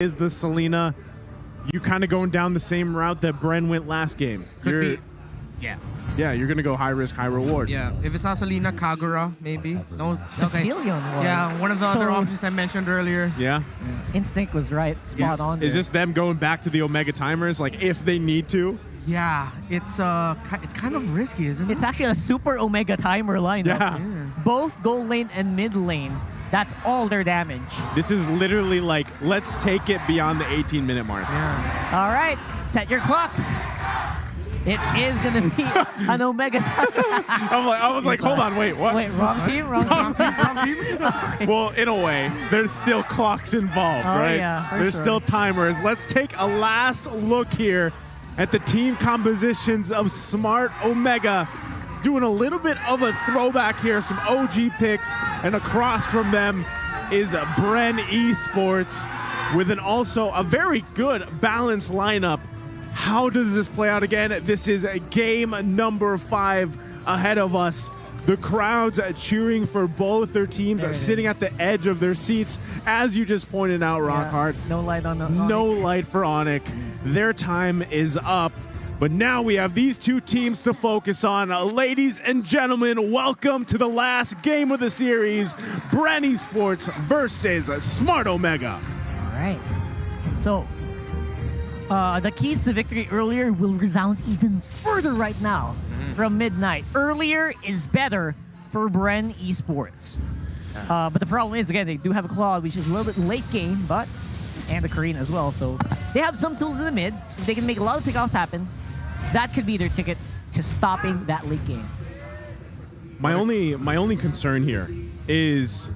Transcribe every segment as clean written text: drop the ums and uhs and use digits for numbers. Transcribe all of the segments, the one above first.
is the Selena. You kind of going down the same route that Bren went last game. Yeah. Yeah, you're going to go high risk, high reward. Yeah, if it's not Selena, Kagura, maybe. No, Sicilian was. Yeah, one of the other options I mentioned earlier. Yeah. Instinct was right. Spot on. Is this them going back to the Omega timers, like if they need to? Yeah, it's kind of risky, isn't it? It's actually a super Omega timer lineup. Yeah. Both gold lane and mid lane. That's all their damage. This is literally like, let's take it beyond the 18-minute mark. Yeah. All right, set your clocks. It is going to be an Omega timer. I was like, hold on, wait, what? Wait, wrong team? Wrong team? Okay. Well, in a way, there's still clocks involved, right? Yeah, there's still timers. Let's take a last look here at the team compositions of Smart Omega. Doing a little bit of a throwback here, some OG picks, and across from them is BREN Esports with also a very good balanced lineup. How does this play out again? This is game number 5 ahead of us. The crowds cheering for both their teams, sitting at the edge of their seats, as you just pointed out, Rockhart. Yeah, no light on No light for Onic. Their time is up. But now we have these two teams to focus on. Ladies and gentlemen, welcome to the last game of the series, BREN Esports versus Smart Omega. All right. So, the keys to victory earlier will resound even further right now from midnight. Earlier is better for BREN Esports. But the problem is, again, they do have a Claude, which is a little bit late game, and the Karina as well. So they have some tools in the mid. They can make a lot of pickoffs happen. That could be their ticket to stopping that late game. My only concern here is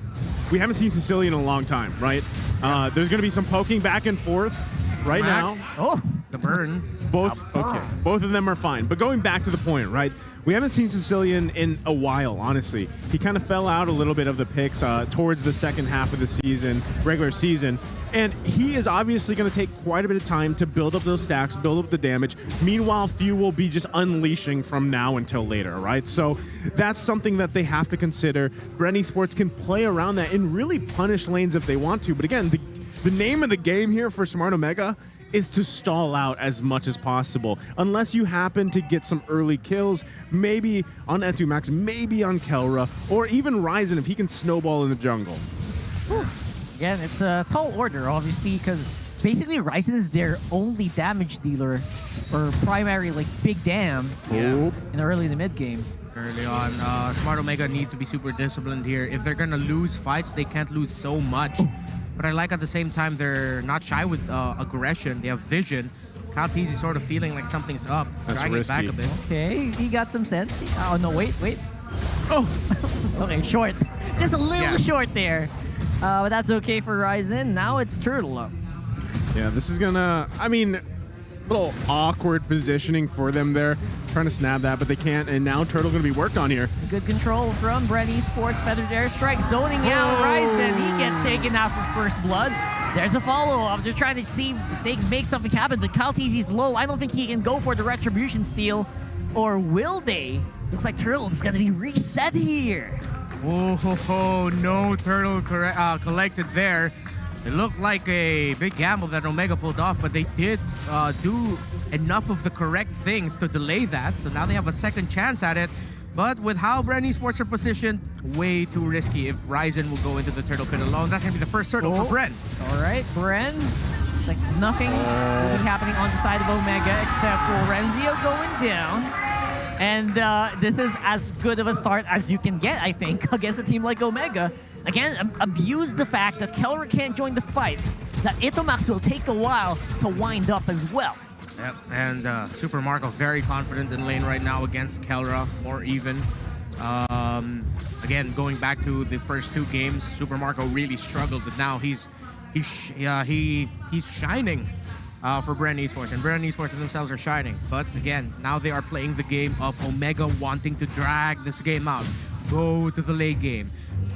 we haven't seen Sicilian in a long time, right? There's going to be some poking back and forth right now. Oh, the burn. Both of them are fine. But going back to the point, right? We haven't seen Sicilian in a while, honestly. He kind of fell out a little bit of the picks towards the second half of the season, regular season. And he is obviously going to take quite a bit of time to build up those stacks, build up the damage. Meanwhile, few will be just unleashing from now until later, right? So that's something that they have to consider. BREN Esports can play around that and really punish lanes if they want to. But again, the name of the game here for Smart Omega is to stall out as much as possible. Unless you happen to get some early kills, maybe on Etu Max, maybe on Kelra, or even Ryzen if he can snowball in the jungle. Again, it's a tall order, obviously, because basically Ryzen is their only damage dealer or primary, like, big dam in the early to mid game. Early on, Smart Omega need to be super disciplined here. If they're gonna lose fights, they can't lose so much. But I like at the same time they're not shy with aggression. They have vision. Kaltiz is sort of feeling like something's up. That's dragging risky. it back a bit. Okay, he got some sense. Oh, no, wait. Oh, okay, short. Just a little short there. But that's okay for Ryzen. Now it's Turtle up. Yeah, this is gonna, I mean, little awkward positioning for them there. Trying to snap that, but they can't. And now Turtle gonna be worked on here. Good control from BREN Esports. Feathered airstrike zoning out Ryzen. He gets taken out for first blood. There's a follow-up. They're trying to see if they can make something happen, but Kaltizi's low. I don't think he can go for the retribution steal. Or will they? Looks like Turtle is gonna be reset here. Oh, no Turtle collected there. It looked like a big gamble that Omega pulled off, but they did do enough of the correct things to delay that. So now they have a second chance at it. But with how BREN Esports are positioned, way too risky if Ryzen will go into the turtle pit alone. That's going to be the first turtle for BREN. All right, BREN. It's like nothing will be happening on the side of Omega except for Renzio going down. And this is as good of a start as you can get, I think, against a team like Omega. Again, abuse the fact that Kelra can't join the fight, that Itomax will take a while to wind up as well. Yep, and Super Marco very confident in lane right now against Kelra, or even. Again, going back to the first 2 games, Super Marco really struggled, but now he's shining for BREN Esports, and BREN Esports themselves are shining. But again, now they are playing the game of Omega wanting to drag this game out, go to the late game.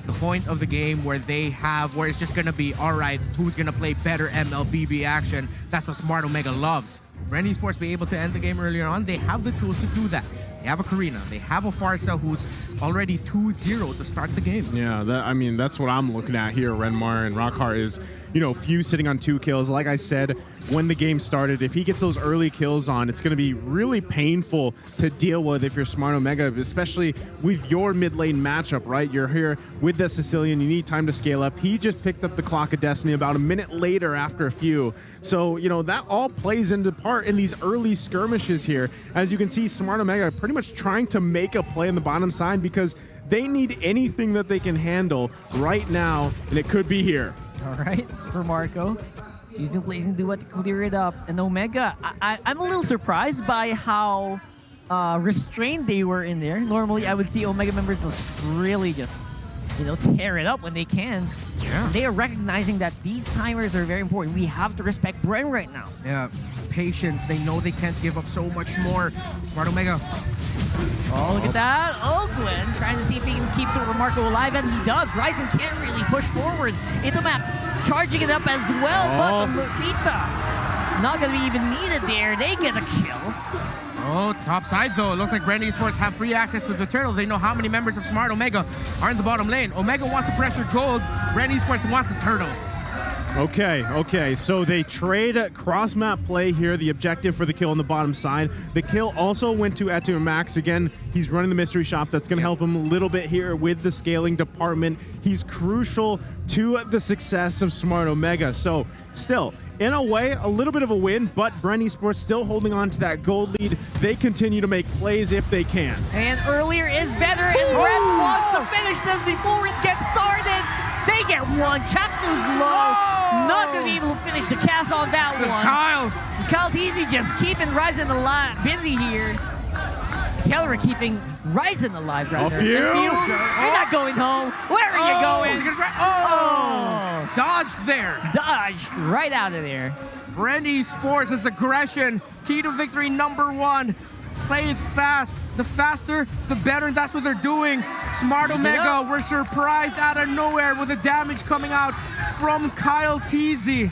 The point of the game where it's just gonna be, all right, who's gonna play better MLBB action? That's what Smart Omega loves. BREN Esports be able to end the game earlier on. They have the tools to do that. They have a Karina. They have a Farsa who's already 2-0 to start the game. Yeah, I mean, that's what I'm looking at here, Renmar and Rockhart, is, Few sitting on 2 kills. Like I said, when the game started, if he gets those early kills on, it's going to be really painful to deal with if you're Smart Omega, especially with your mid lane matchup, right? You're here with the Sicilian. You need time to scale up. He just picked up the Clock of Destiny about a minute later after a few. So, that all plays into part in these early skirmishes here. As you can see, Smart Omega pretty much trying to make a play on the bottom side because they need anything that they can handle right now, and it could be here. All right, Super Marco. Using Blazing Duet to clear it up. And Omega, I'm a little surprised by how restrained they were in there. Normally, I would see Omega members really just, tear it up when they can. Yeah. They are recognizing that these timers are very important. We have to respect BREN right now. Yeah, patience. They know they can't give up so much more. Smart Omega. Oh, look at that. Oh, Glenn trying to see if he can keep Super Marco alive, and he does. Ryzen can't really push forward. Itomax charging it up as well, but the Lolita not going to be even needed there. They get a kill. Oh, top side though. It looks like BREN Esports have free access with the turtle. They know how many members of Smart Omega are in the bottom lane. Omega wants to pressure gold. BREN Esports wants the turtle. Okay, so they trade cross-map play here, the objective for the kill on the bottom side. The kill also went to Itomax. Again, he's running the mystery shop. That's going to help him a little bit here with the scaling department. He's crucial to the success of Smart Omega. So still, in a way, a little bit of a win, but BREN Esports still holding on to that gold lead. They continue to make plays if they can. And earlier is better, and BREN wants to finish this before it gets started. They get one. Chapnu's low. Not going to be able to finish the cast on that one. Kyle Teasy just keeping Ryzen alive, busy here. Keller keeping Ryzen alive, rather. You're not going home. Where are you going? He's gonna try. Dodged there. Dodged right out of there. BREN Esports is aggression. Key to victory #1. Play it fast. The faster, the better, and that's what they're doing. Smart Omega were surprised out of nowhere with the damage coming out from Kyle Teasy.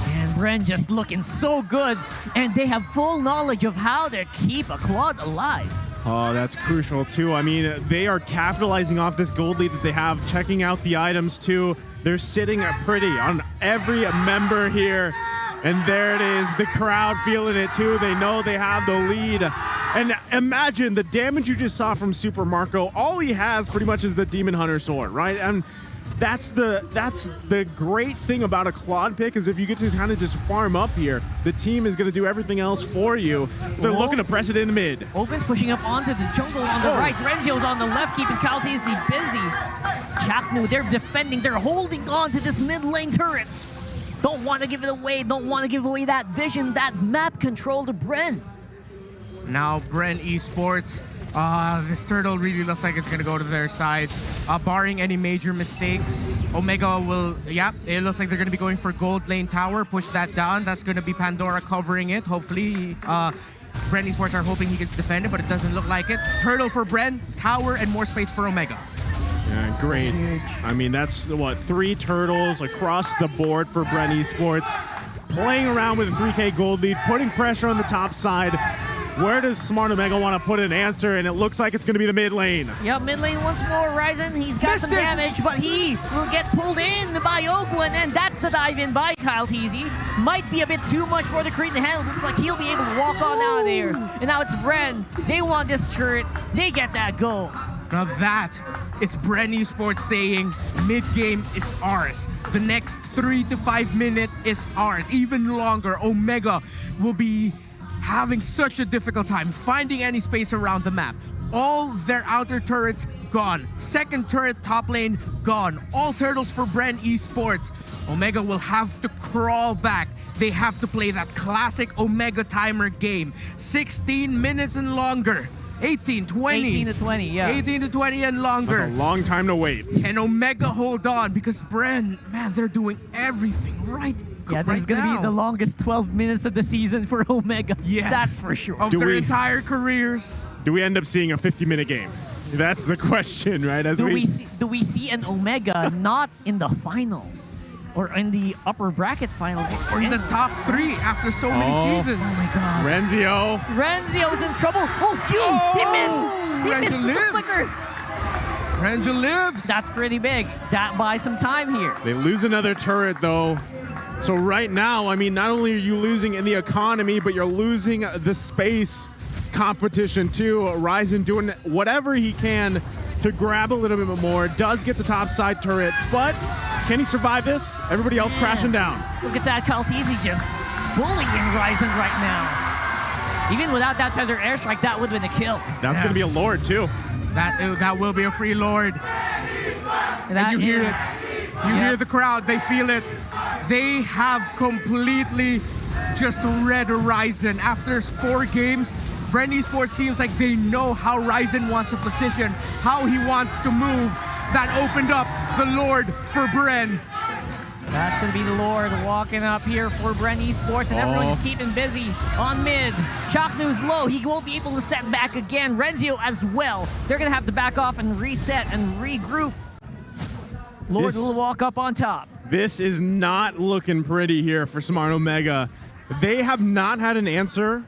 And BREN just looking so good, and they have full knowledge of how to keep a Claude alive. Oh, that's crucial too. I mean, they are capitalizing off this gold lead that they have, checking out the items too. They're sitting pretty on every member here. And there it is, the crowd feeling it too. They know they have the lead. And imagine the damage you just saw from Super Marco. All he has pretty much is the Demon Hunter sword, right? And that's the great thing about a Claude pick, is if you get to kind of just farm up here, the team is going to do everything else for you. They're looking to press it in the mid. Open's pushing up onto the jungle on the right. Renzio's on the left, keeping Kyle Teasy busy. Chaknu, they're defending. They're holding on to this mid lane turret. Don't want to give it away. Don't want to give away that vision, that map control to BREN. Now BREN Esports. This turtle really looks like it's going to go to their side. Barring any major mistakes, Omega will, it looks like they're going to be going for gold lane tower. Push that down. That's going to be Pandora covering it. Hopefully, BREN Esports are hoping he can defend it, but it doesn't look like it. Turtle for BREN, tower, and more space for Omega. Yeah, great. I mean, that's, 3 turtles across the board for BREN Esports. Playing around with a 3K gold lead, putting pressure on the top side. Where does Smart Omega want to put an answer? And it looks like it's going to be the mid lane. Yep, mid lane once more. Ryzen, he's got some damage, but he will get pulled in by Ogwin, and that's the dive in by Kyle Teasy. Might be a bit too much for the Creed to handle. Looks like he'll be able to walk on out of there. And now it's BREN. They want this turret. They get that goal. Now that is BREN Esports saying mid-game is ours. The next 3 to 5 minutes is ours. Even longer, Omega will be having such a difficult time finding any space around the map. All their outer turrets gone. Second turret top lane gone. All turtles for BREN Esports. Omega will have to crawl back. They have to play that classic Omega timer game. 16 minutes and longer. 18, 20. 18 to 20, yeah. 18 to 20 and longer. That's a long time to wait. Can Omega hold on? Because BREN, man, they're doing everything right. Yeah, this is going to be the longest 12 minutes of the season for Omega. Yes. That's for sure. Of their entire careers. Do we end up seeing a 50-minute game? That's the question, right? Do we see an Omega not in the finals? Or in the upper bracket finals? Or in the top 3 after so many seasons? Oh my god. Renzio's in trouble. Oh, phew! He missed! He missed the flicker! Ranger lives. That's pretty big. That buys some time here. They lose another turret, though. So right now, I mean, not only are you losing in the economy, but you're losing the space competition, too. Ryzen doing whatever he can to grab a little bit more. Does get the top side turret, but can he survive this? Everybody else crashing down. Look at that, Calteezy just bullying Ryzen right now. Even without that feather airstrike, that would have been a kill. That's going to be a Lord, too. That will be a free Lord. And you hear it. You hear the crowd. They feel it. They have completely just read Ryzen. After 4 games, BREN Esports seems like they know how Ryzen wants to position, how he wants to move. That opened up the Lord for BREN. That's going to be the Lord walking up here for BREN Esports, and everyone's keeping busy on mid. Chaknu's low. He won't be able to set back again. Renzio as well. They're going to have to back off and reset and regroup. Lord will walk up on top. This is not looking pretty here for Smart Omega. They have not had an answer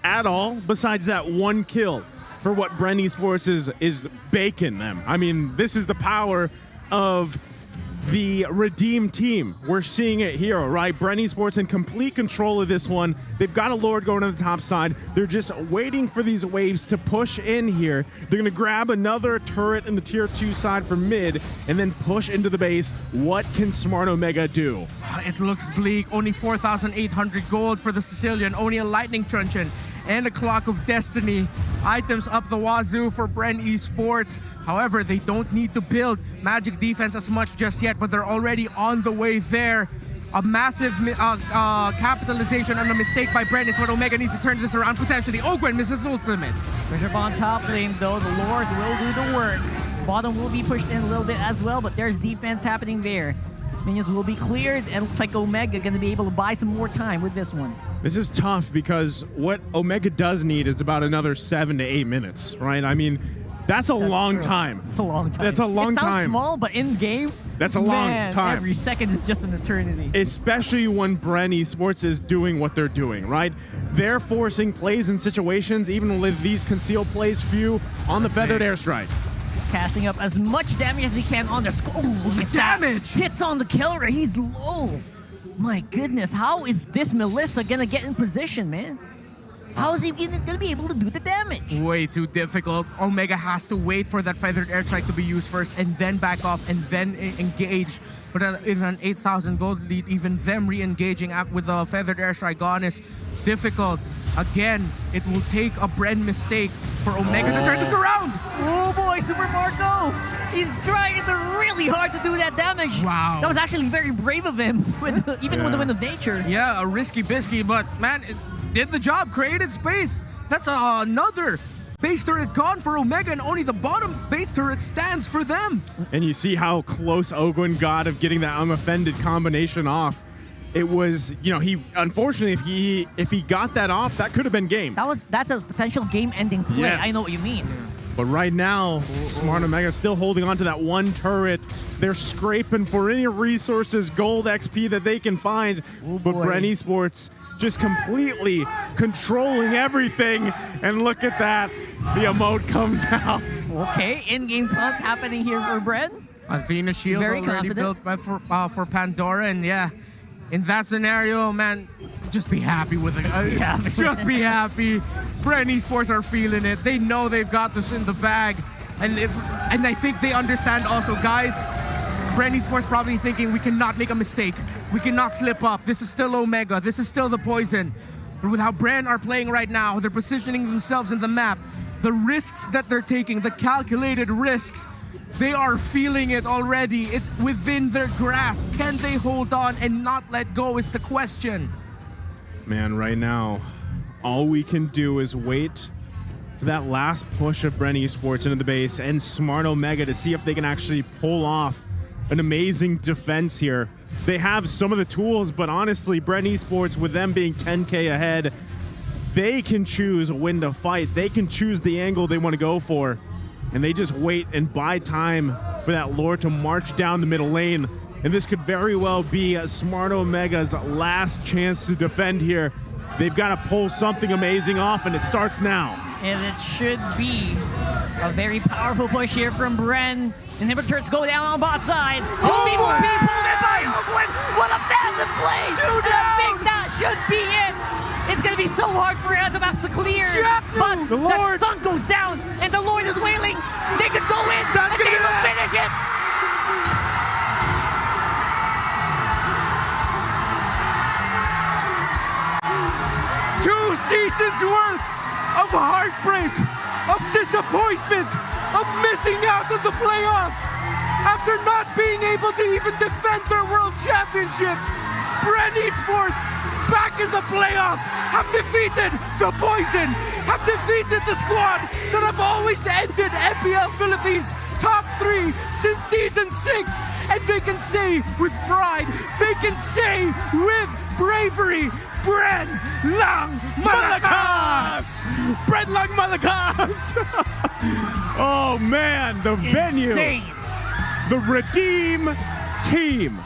at all besides that one kill for what BREN Esports is baking them. I mean, this is the power of the Redeem team. We're seeing it here, right? BREN Esports in complete control of this one. They've got a Lord going to the top side. They're just waiting for these waves to push in here. They're going to grab another turret in the tier 2 side for mid and then push into the base. What can Smart Omega do? It looks bleak. Only 4,800 gold for the Sicilian. Only a Lightning Truncheon and a Clock of Destiny. Items up the wazoo for BREN Esports. However, they don't need to build magic defense as much just yet, but they're already on the way there. A massive capitalization on a mistake by BREN is what Omega needs to turn this around potentially. Ogwen misses ultimate. Bishop on top lane, though. The Lord will do the work. Bottom will be pushed in a little bit as well, but there's defense happening there. Minions will be cleared, and it looks like Omega going to be able to buy some more time with this one. This is tough because what Omega does need is about another 7 to 8 minutes, right? I mean, that's a long time. It's a long time. That's a long time. It sounds small, but in game, that's a long time. Every second is just an eternity. Especially when BREN Esports is doing what they're doing, right? They're forcing plays in situations, even with these concealed plays few on the feathered airstrike. Casting up as much damage as he can on the score. Look at damage! That. Hits on the killer. He's low. My goodness, how is this Melissa gonna get in position, man? How is he gonna be able to do the damage? Way too difficult. Omega has to wait for that feathered airstrike to be used first and then back off and then engage. But in an 8,000 gold lead, even them re-engaging with the feathered airstrike gone is difficult. Again, it will take a BREN mistake for Omega to turn this around. Oh boy, Super Marco! He's trying really hard to do that damage. Wow. That was actually very brave of him, even with the Wind of Nature. Yeah, a risky biscuit, but man, it did the job, created space. That's another base turret gone for Omega, and only the bottom base turret stands for them. And you see how close Ogwen got of getting that unoffended combination off. It was, you know, he unfortunately, if he got that off, that could have been game. That's a potential game-ending play. Yes. I know what you mean. But right now, Smart Omega still holding on to that one turret. They're scraping for any resources, gold XP that they can find. But BREN Esports just completely controlling everything. And look at that, the emote comes out. Okay, in-game taunt happening here for BREN. Athena shield Very already confident. built for Pandora, and yeah, in that scenario, man, just be happy with it. Just be happy. Just be happy. BREN Esports are feeling it. They know they've got this in the bag, and I think they understand also, guys. BREN Esports probably thinking we cannot make a mistake. We cannot slip up. This is still Omega. This is still the poison. But with how BREN are playing right now, they're positioning themselves in the map. The risks that they're taking, the calculated risks, they are feeling it already. It's within their grasp. Can they hold on and not let go is the question. Man, right now, all we can do is wait for that last push of BREN Esports into the base and Smart Omega to see if they can actually pull off an amazing defense here. They have some of the tools, but honestly, BREN Esports, with them being 10K ahead, they can choose when to fight. They can choose the angle they want to go for. And they just wait and buy time for that Lord to march down the middle lane. And this could very well be Smart Omega's last chance to defend here. They've got to pull something amazing off, and it starts now. And it should be A very powerful push here from BREN. Inhibitors go down on bot side. 2v1 pulled in by Oakland. What a massive play! And I think that should be it. It's gonna be so hard for Adamas to clear. But The that Lord. stun goes down, and the Lord is wailing. They could go in, That's and they gonna will be it. finish it. Two seasons worth of heartbreak, of disappointment, of missing out on the playoffs. After not being able to even defend their world championship, BREN Esports, back in the playoffs, have defeated the Poison, have defeated the squad that have always ended MPL Philippines top 3 since season 6. And they can say with pride, they can say with bravery, BREN lang malakas! BREN lang malakas! Oh man, the venue. Insane. The Redeem team.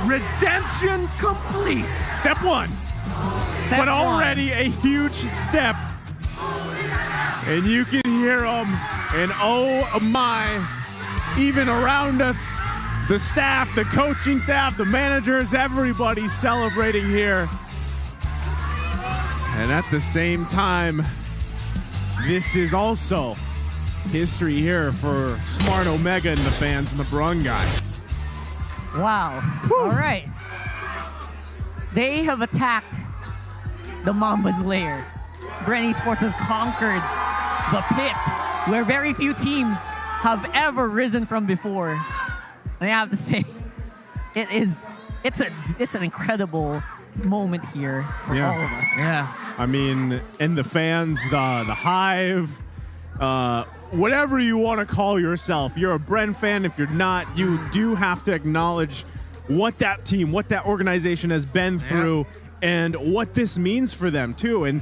Redemption complete. Step 1. Step But one. already a huge step. And you can hear them. And oh my, even around us, the staff, the coaching staff, the managers, everybody celebrating here. And at the same time, this is also history here for Smart Omega and the fans and the Brun guy. Wow. All right. They have attacked the Mamba's lair. BREN Esports has conquered the pit where very few teams have ever risen from before. And I have to say, it's an incredible moment here for Yeah. all of us. Yeah. I mean, and the fans, the hive, whatever you want to call yourself. You're a BREN fan. If you're not, you do have to acknowledge what that team, what that organization has been through, and what this means for them too. And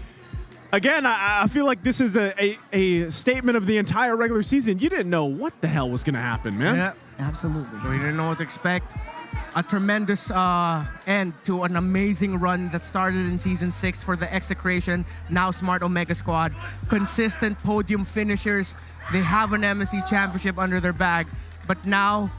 again, I feel like this is a statement of the entire regular season. You didn't know what the hell was going to happen, man. Yeah. Absolutely. We didn't know what to expect. A tremendous end to an amazing run that started in Season 6 for the Execration, now Smart Omega squad. Consistent podium finishers. They have an MSC championship under their bag. But now,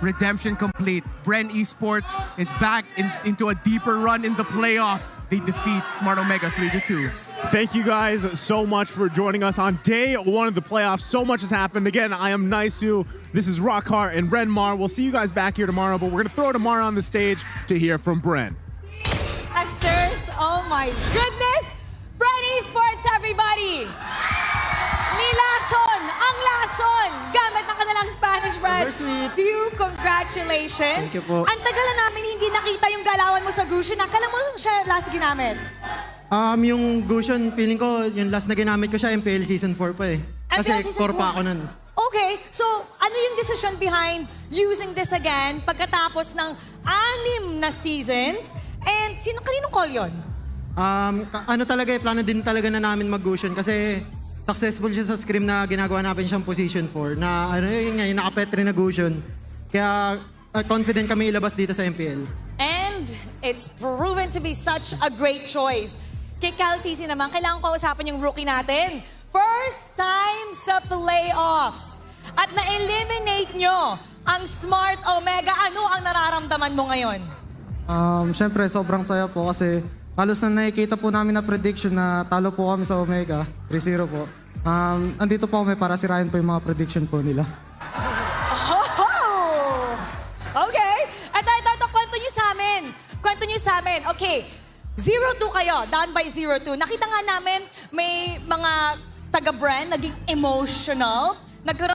redemption complete. BREN Esports is back into a deeper run in the playoffs. They defeat Smart Omega 3-2. Thank you guys so much for joining us on day 1 of the playoffs. So much has happened. Again, I am Naisu. This is Rockhart and Renmar. We'll see you guys back here tomorrow, but we're going to throw tomorrow on the stage to hear from BREN. Esters, oh my goodness! BREN Esports, everybody! Nilason! Ang lason! Gamit ng kanilang Spanish brand. Few congratulations. Thank you po. Ang tagal na namin hindi nakita yung galawan mo sa Gushin. Kailan mo siya last ginamit? Yung Gushin, feeling ko, yung last na ginamit ko siya, MPL Season 4 pa eh. Kasi MPL Season core 4. pa ako nun. Okay, so ano yung decision behind using this again pagkatapos ng 6 na seasons? And kaninong call yun? Plano din talaga na namin mag-Gushin kasi successful siya sa scrim na ginagawa namin siyang position 4 na yung naka-petri na Gushin. Kaya confident kami ilabas dito sa MPL. And it's proven to be such a great choice. Kay Caltisi naman, kailangan ko usapan yung rookie natin. First time sa playoffs. At na-eliminate nyo ang Smart Omega. Ano ang nararamdaman mo ngayon? Siyempre, sobrang saya po kasi halos na nakikita po namin na prediction na talo po kami sa Omega, 3-0 po. Andito po kami para sirain po yung mga prediction po nila. Oh! Okay. Ito, kwento nyo sa amin. Kwento nyo sa amin. Okay. 0-2 kayo. Down by 0-2. Nakita nga namin may mga taga-BREN naging emotional. Nagkaroon